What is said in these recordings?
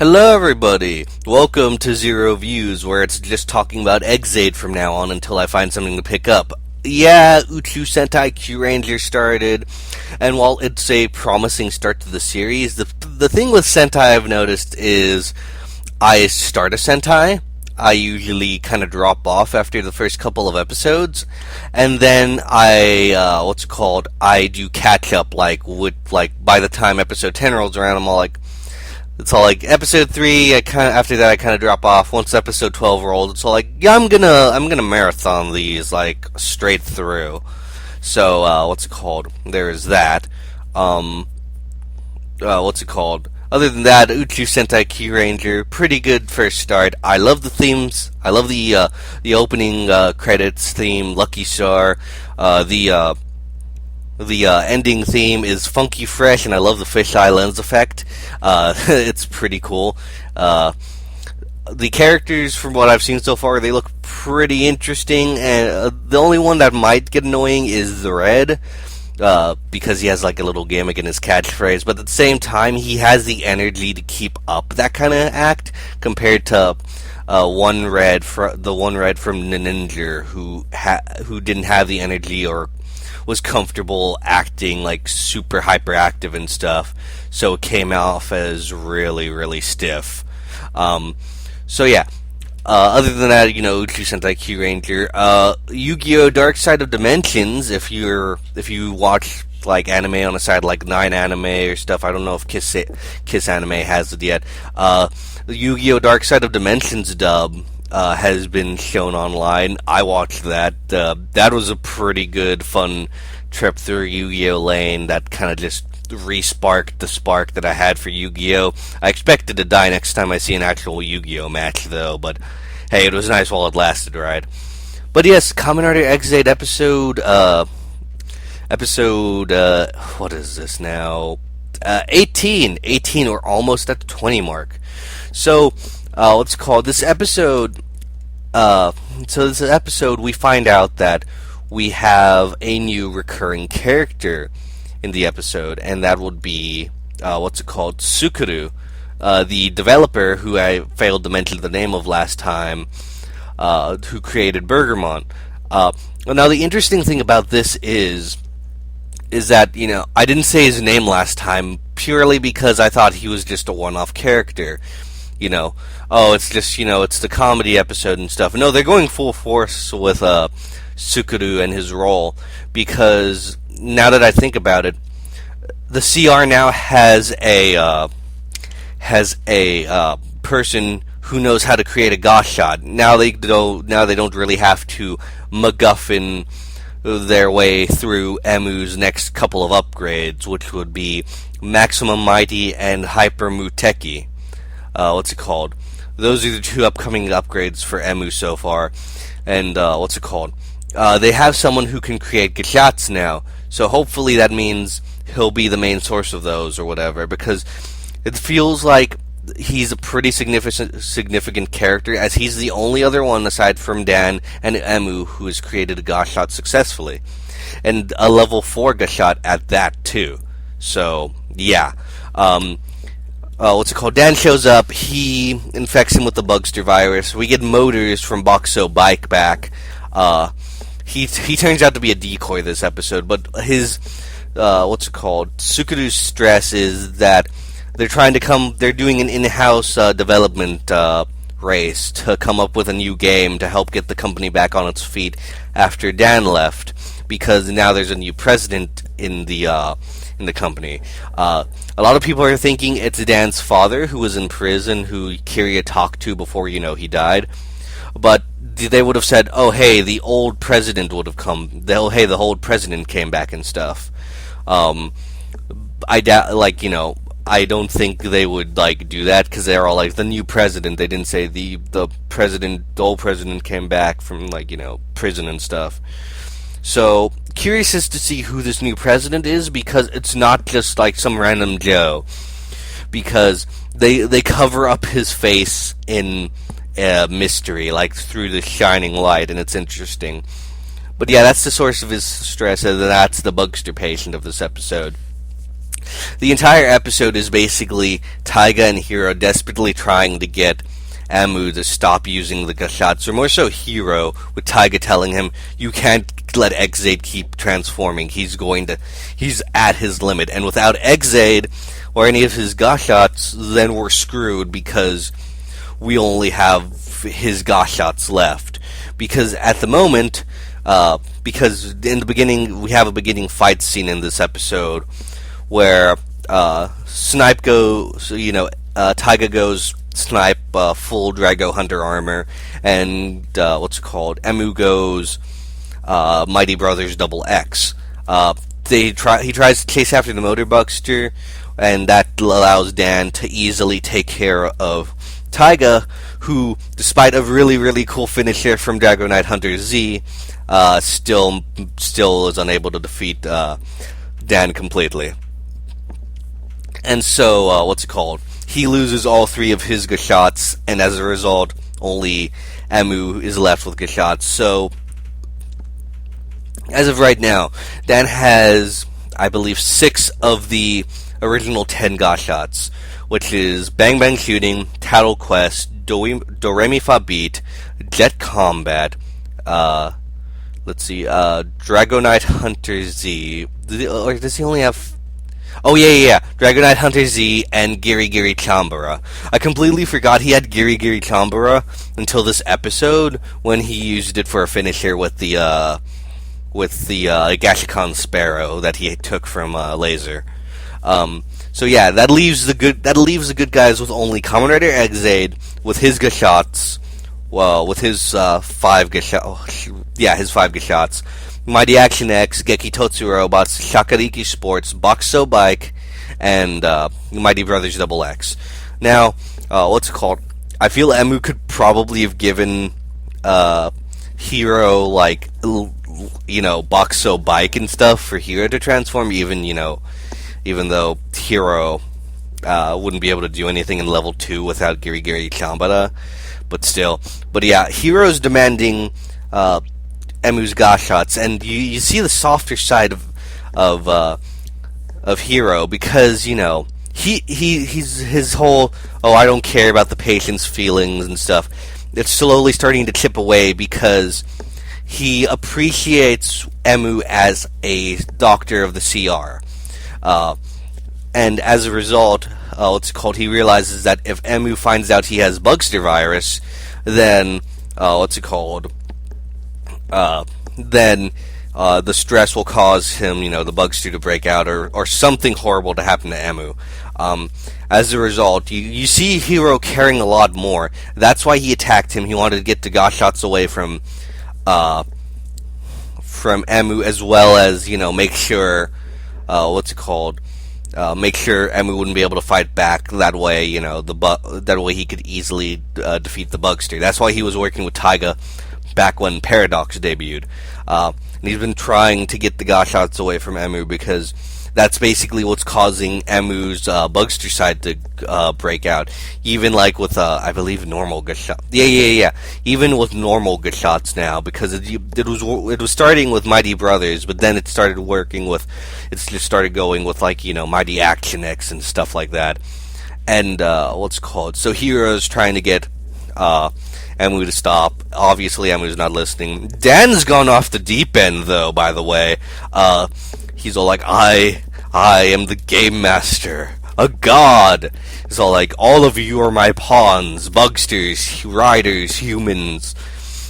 Hello everybody! Welcome to Zero Views, where it's just talking about Ex-Aid from now on until I find something to pick up. Yeah, Uchu Sentai Q Ranger started, and while it's a promising start to the series, the thing with Sentai I've noticed is I start a Sentai, I usually kind of drop off after the first couple of episodes, and then I do catch up, by the time episode 10 rolls around, it's all like episode 3. After that I kind of drop off. Once episode 12 rolled, it's all like, yeah, I'm gonna marathon these like straight through. So there is that. Other than that, Uchu Sentai Q Ranger, pretty good first start. I love the themes. I love the opening credits theme, Lucky Star. The ending theme is funky fresh, and I love the fisheye lens effect. It's pretty cool. The characters, from what I've seen so far, they look pretty interesting, and the only one that might get annoying is the Red, because he has like a little gimmick in his catchphrase, but at the same time, he has the energy to keep up that kind of act, compared to the one Red from Ninja, who didn't have the energy or was comfortable acting like super hyperactive and stuff, so it came off as really, really stiff. Other than that, Uchu Sentai Q Ranger, Yu-Gi-Oh! Dark Side of Dimensions. If you watch like anime on the side, like 9 Anime or stuff, I don't know if Kiss Anime has it yet. The Yu-Gi-Oh! Dark Side of Dimensions dub has been shown online. I watched that. That was a pretty good, fun trip through Yu-Gi-Oh! Lane that kind of just re-sparked the spark that I had for Yu-Gi-Oh! I expected to die next time I see an actual Yu-Gi-Oh! Match, though, but hey, it was nice while it lasted, right? But yes, Kamen Rider Ex-Aid episode, what is this now? 18, we're almost at the 20 mark. So, this episode, we find out that we have a new recurring character in the episode, and that would be, Sukuru, the developer who I failed to mention the name of last time, who created Burgermon. Now the interesting thing about this is that, I didn't say his name last time, purely because I thought he was just a one-off character. It's just, it's the comedy episode and stuff. No, they're going full force with Sukuru and his role, because now that I think about it, the CR now has a person who knows how to create a gosh shot. Now they don't really have to MacGuffin their way through Emu's next couple of upgrades, which would be Maximum Mighty and Hyper Muteki. Those are the two upcoming upgrades for Emu so far. And, they have someone who can create gashots now. So hopefully that means he'll be the main source of those or whatever, because it feels like he's a pretty significant character, as he's the only other one aside from Dan and Emu who has created a gashot successfully. And a level 4 gashot at that, too. So, yeah. Dan shows up, he infects him with the Bugster virus. We get Motors from Boxo Bike back. He turns out to be a decoy this episode, but his, Sukuru's stress is that they're doing an in-house development race to come up with a new game to help get the company back on its feet after Dan left, because now there's a new president in the company. A lot of people are thinking it's Dan's father, who was in prison, who Kiria talked to before, he died. But they would have said, oh, hey, the old president would have come. Hey, the old president came back and stuff. I don't think they would, do that, because they're all like, the new president. They didn't say the old president came back from, prison and stuff. So, curious as to see who this new president is, because it's not just, some random Joe. Because they cover up his face in mystery, through the shining light, and it's interesting. But yeah, that's the source of his stress, and that's the Bugster patient of this episode. The entire episode is basically Taiga and Hiro desperately trying to get Amu to stop using the Gashatsu, or more so Hiro, with Taiga telling him, you can't let Ex-Aid keep transforming. He's at his limit. And without Ex-Aid, or any of his Gashats, then we're screwed because we only have his Gashats left. Because at the moment, because in the beginning, we have a beginning fight scene in this episode where Snipe goes, Taiga goes Snipe full Drago Hunter armor, and Emu goes Mighty Brothers Double X. He tries to chase after the Motor Buckster, and that allows Dan to easily take care of Taiga, who, despite a really, really cool finisher from Drago Knight Hunter Z, still is unable to defeat Dan completely. And so, he loses all three of his Gashats, and as a result, only Emu is left with Gashats. So, as of right now, Dan has, I believe, 6 of the original 10 Gashats, which is Bang Bang Shooting, Tattle Quest, Doremi Fa Beat, Jet Combat, Drago Knight Hunter Z, or does he only have... Oh, yeah. Drago Knight Hunter Z and Giri Giri Chambara. I completely forgot he had Giri Giri Chambara until this episode, when he used it for a finisher with the Gashikan Sparrow that he took from Laser. So yeah, that leaves the good guys with only Kamen Rider Ex-Aid with his Gashats, with his 5 Gashats, his 5 Gashats, Mighty Action X, Geki Totsu Robots, Shakariki Sports, Boxo Bike, and Mighty Brothers Double X. Now, I feel Emu could probably have given Hiro, Boxo Bike and stuff for Hiro to transform, even though Hiro wouldn't be able to do anything in level 2 without Giri Giri Chambara, but still. But yeah, Hiro's demanding Emu's Gashats, and you see the softer side of Hiro, because he's his whole I don't care about the patient's feelings and stuff. It's slowly starting to chip away because he appreciates Emu as a doctor of the CR, and as a result, he realizes that if Emu finds out he has Bugster virus, then the stress will cause him, the Bugster to break out, or something horrible to happen to Emu. As a result, you see Hiro caring a lot more. That's why he attacked him. He wanted to get the Gashats away from Emu, as well as, make sure, make sure Emu wouldn't be able to fight back. That way, that way he could easily defeat the Bugster. That's why he was working with Taiga back when Paradox debuted. And he's been trying to get the Gashats away from Emu, because that's basically what's causing Emu's Bugster side to break out. Even with, I believe, normal Gashats. Yeah. Even with normal Gashats now, because it was starting with Mighty Brothers, but then it started going with Mighty Action X and stuff like that. And so Hero's trying to get Emu to stop. Obviously, Emu's not listening. Dan's gone off the deep end, though, by the way. He's all like, I am the game master, a god. He's all like, all of you are my pawns, bugsters, riders, humans,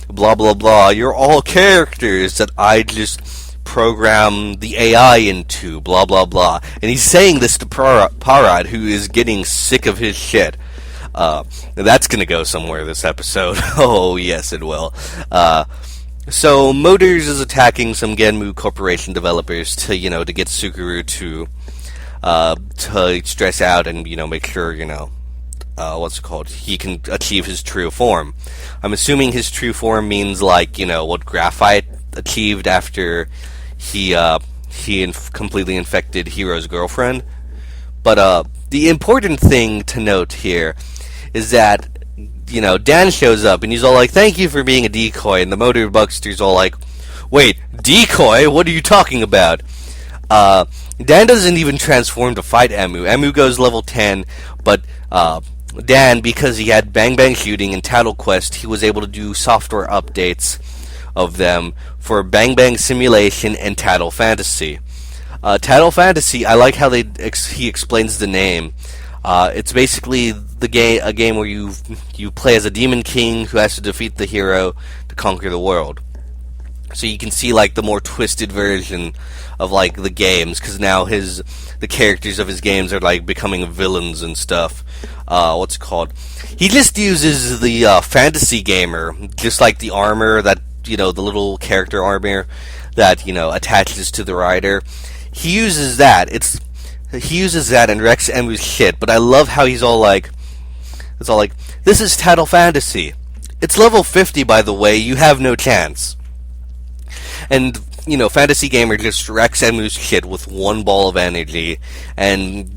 blah blah blah. You're all characters that I just program the AI into, blah blah blah. And he's saying this to Parad, who is getting sick of his shit. That's gonna go somewhere this episode. Oh yes, it will. So Motors is attacking some Genmu Corporation developers to get Sukuru to stress out and make sure he can achieve his true form. I'm assuming his true form means what Graphite achieved after he completely infected Hero's girlfriend. But the important thing to note here is that Dan shows up and he's all like, thank you for being a decoy, and the Motor Buckster's all like, wait, decoy? What are you talking about? Dan doesn't even transform to fight Emu. Emu goes level 10, but Dan, because he had Bang Bang Shooting and Tattle Quest, he was able to do software updates of them for Bang Bang Simulation and Tattle Fantasy. Tattle Fantasy, I like how he explains the name. It's basically a game where you play as a demon king who has to defeat the hero to conquer the world. So you can see like the more twisted version of like the games, because now the characters of his games are like becoming villains and stuff. What's it called? He just uses the fantasy gamer, just like the armor that the little character armor that attaches to the rider. He uses that. He uses that and wrecks Emu's shit. But I love how it's all like, this is Tattle Fantasy. It's level 50, by the way. You have no chance. And, Fantasy Gamer just wrecks Emu's shit with one ball of energy. And,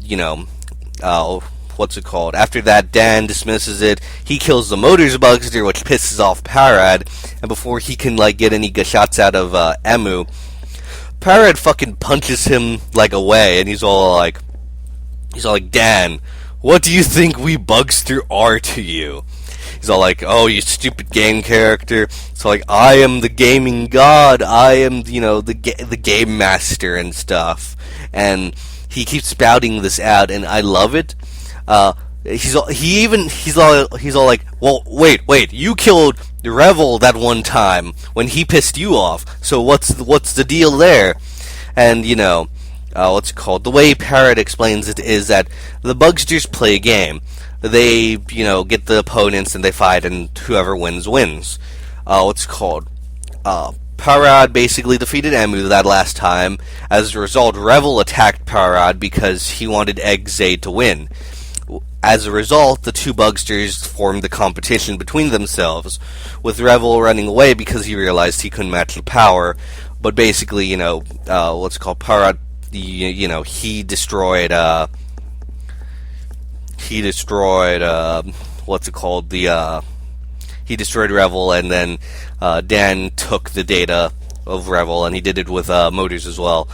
what's it called? After that, Dan dismisses it. He kills the Motors Bugster, which pisses off Parad. And before he can, get any good shots out of Emu, Parad fucking punches him, away. And he's all like, Dan, what do you think we Bugster are to you? He's all like, oh, you stupid game character. So I am the gaming god. I am, the game master and stuff. And he keeps spouting this out, and I love it. He's all like, well, wait, you killed Revel that one time when he pissed you off. So what's the deal there? And what's it called? The way Parrot explains it is that the Bugsters play a game. They, get the opponents and they fight, and whoever wins, wins. What's it called? Parad basically defeated Emu that last time. As a result, Revel attacked Parad because he wanted Ex-Aid to win. As a result, the two Bugsters formed a competition between themselves, with Revel running away because he realized he couldn't match the power. But basically, what's it called? Parad, he destroyed, what's it called? He destroyed Revel, and then Dan took the data of Revel, and he did it with Motors as well.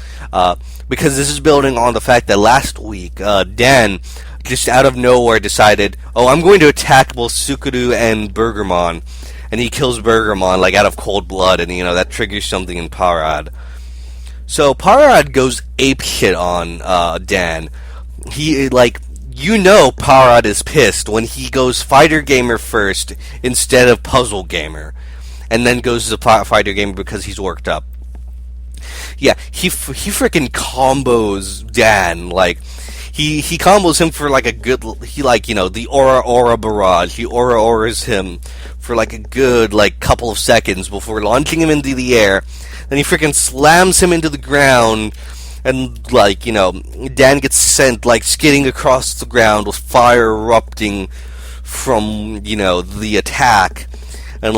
Because this is building on the fact that last week, Dan just out of nowhere decided, oh, I'm going to attack both Sukuru and Burgermon. And he kills Burgermon, out of cold blood, and, that triggers something in Parad. So Parad goes apeshit on Dan. He, Parad is pissed when he goes Fighter Gamer first instead of Puzzle Gamer. And then goes to Fighter Gamer because he's worked up. Yeah, he freaking combos Dan, He combos him for a good, the Aura Barrage. He Auras him for a good, couple of seconds before launching him into the air. Then he freaking slams him into the ground, and, Dan gets sent, skidding across the ground with fire erupting from, the attack. And,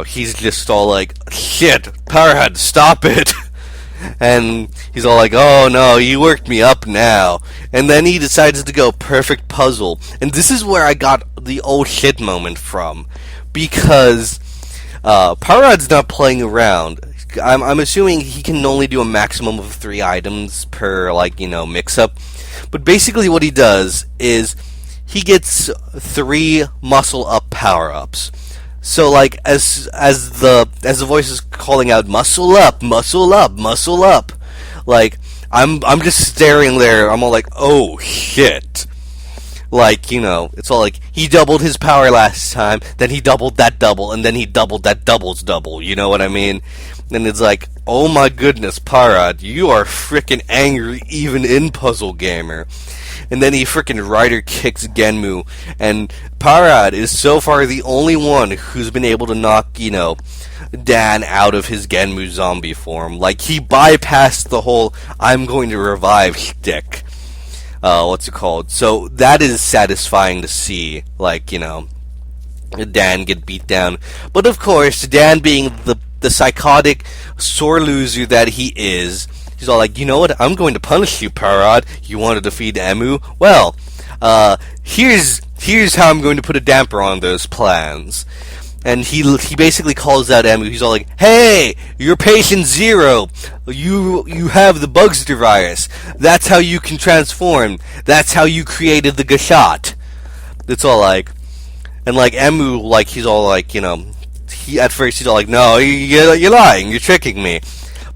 he's just all like, shit, Powerhead, stop it! And he's all like, oh no, you worked me up now. And then he decides to go perfect puzzle. And this is where I got the oh shit moment from. Because Parad's not playing around. I'm assuming he can only do a maximum of 3 items per, mix-up. But basically what he does is he gets 3 muscle-up power-ups. So, as the voice is calling out, muscle up, muscle up, muscle up. I'm just staring there. I'm all like, oh shit. It's all he doubled his power last time, then he doubled that double, and then he doubled that double's double. You know what I mean? And it's oh my goodness, Parad, you are frickin' angry even in Puzzle Gamer. And then he frickin' rider kicks Genmu, and Parad is so far the only one who's been able to knock, Dan out of his Genmu zombie form. He bypassed the whole, I'm going to revive shtick. What's it called? So that is satisfying to see, Dan get beat down. But of course, Dan being the psychotic, sore loser that he is, he's all like, you know what, I'm going to punish you, Parad. You want to defeat Emu? Well, here's how I'm going to put a damper on those plans. And he basically calls out Emu. He's all like, "Hey, you're patient zero. You have the Bugster virus. That's how you can transform. That's how you created the Gashat." It's all like, and like Emu, like he's all like, he at first he's all like, "No, you're lying. You're tricking me."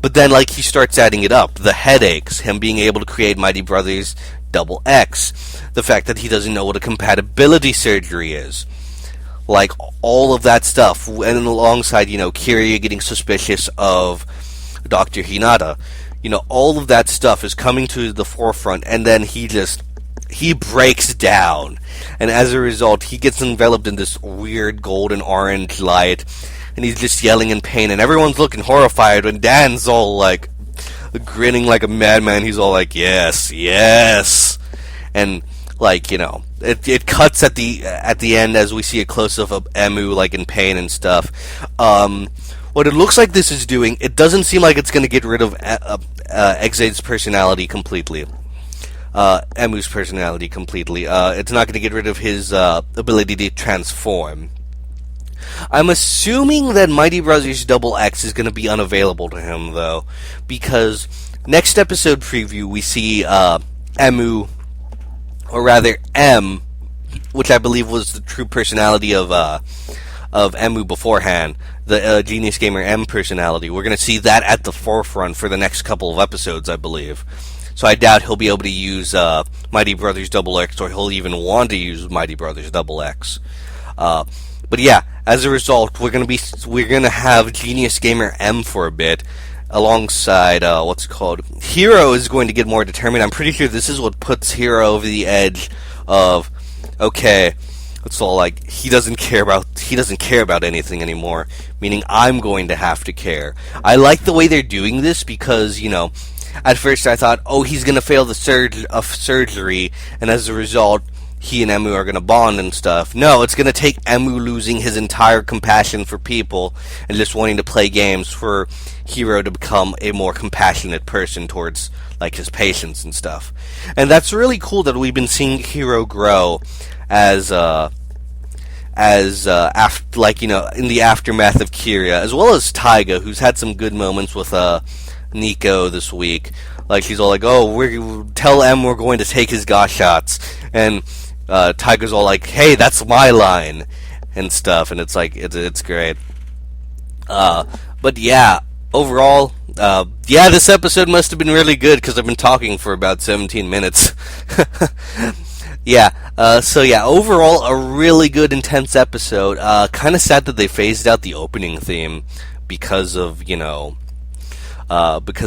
But then like he starts adding it up. The headaches, him being able to create Mighty Brothers Double X, the fact that he doesn't know what a compatibility surgery is. Like, all of that stuff, and alongside, Kiryu getting suspicious of Dr. Hinata, all of that stuff is coming to the forefront, and then he breaks down, and as a result, he gets enveloped in this weird golden orange light, and he's just yelling in pain, and everyone's looking horrified, and Dan's all, like, grinning like a madman. He's all like, "Yes, yes," and like, it cuts at the end as we see a close-up of Emu, like, in pain and stuff. What it looks like this is doing, it doesn't seem like it's going to get rid of Ex-Aid's personality completely. Emu's personality completely. It's not going to get rid of his ability to transform. I'm assuming that Mighty Brothers Double X is going to be unavailable to him, though, because next episode preview we see Emu, or rather M, which I believe was the true personality of Emu beforehand, the Genius Gamer M personality. We're going to see that at the forefront for the next couple of episodes, I believe. So I doubt he'll be able to use Mighty Brothers Double X, or he'll even want to use Mighty Brothers Double X. But yeah, as a result, we're gonna have Genius Gamer M for a bit, alongside Hero is going to get more determined. I'm pretty sure this is what puts Hero over the edge of, okay, it's all like he doesn't care about anything anymore, meaning I'm going to have to care. I like the way they're doing this because, at first I thought, oh, he's going to fail the surgery, and as a result, he and Emu are going to bond and stuff. No, it's going to take Emu losing his entire compassion for people and just wanting to play games for Hero to become a more compassionate person towards, like, his patients and stuff. And that's really cool that we've been seeing Hero grow in the aftermath of Kira, as well as Taiga, who's had some good moments with Nico this week. Like, he's all like, "Oh, tell M we're going to take his gosh shots," and Taiga's all like, "Hey, that's my line," and stuff, and it's like, it's great. But yeah, overall, this episode must have been really good because I've been talking for about 17 minutes. Overall, a really good, intense episode. Kind of sad that they phased out the opening theme because of, because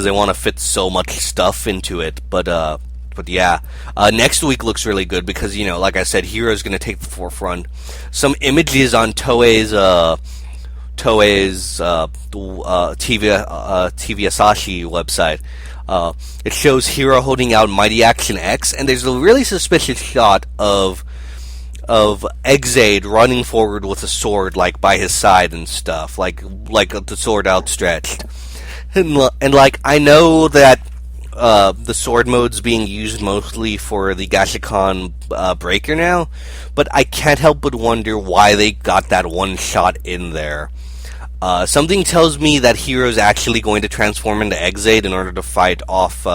they want to fit so much stuff into it. But yeah, next week looks really good because, like I said, Hero's going to take the forefront. Some images on Toei's TV Asahi website. It shows Hero holding out Mighty Action X, and there's a really suspicious shot of Ex-Aid running forward with a sword, like, by his side and stuff, like the sword outstretched. And like, I know that the sword mode's being used mostly for the Gashikan breaker now, but I can't help but wonder why they got that one shot in there. Something tells me that Hero's actually going to transform into Ex-Aid in order to fight off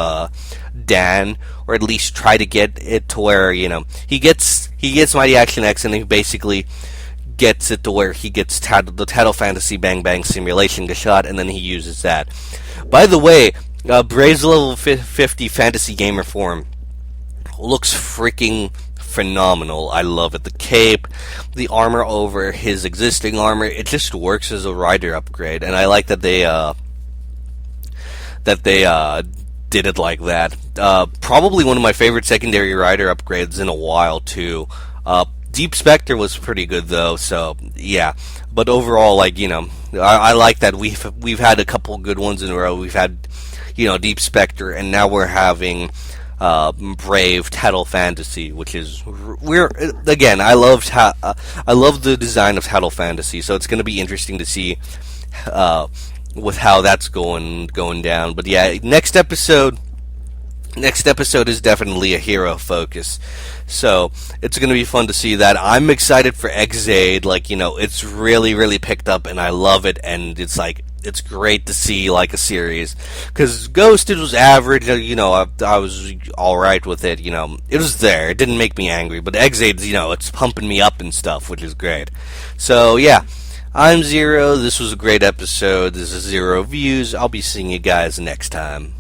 Dan, or at least try to get it to where, he gets Mighty Action X, and he basically gets it to where he gets the Tattle Fantasy Bang Bang Simulation shot, and then he uses that. By the way, Brave's level 50 Fantasy Gamer form looks freaking phenomenal. I love it. The cape, the armor over his existing armor, it just works as a rider upgrade, and I like that they did it like that. Probably one of my favorite secondary rider upgrades in a while too. Deep Spectre was pretty good though, so yeah. But overall, like, I like that we've had a couple good ones in a row. We've had, Deep Spectre, and now we're having Brave Tattle Fantasy, which is I love the design of Tattle Fantasy, so it's going to be interesting to see with how that's going down. But yeah, next episode, Next episode is definitely a hero focus. So it's going to be fun to see that. I'm excited for Ex-Aid. Like, it's really, really picked up and I love it. And it's great to see like a series. Because Ghosted was average. I was alright with it. It was there. It didn't make me angry. But Ex-Aid, it's pumping me up and stuff, which is great. So yeah. I'm Zero. This was a great episode. This is Zero Views. I'll be seeing you guys next time.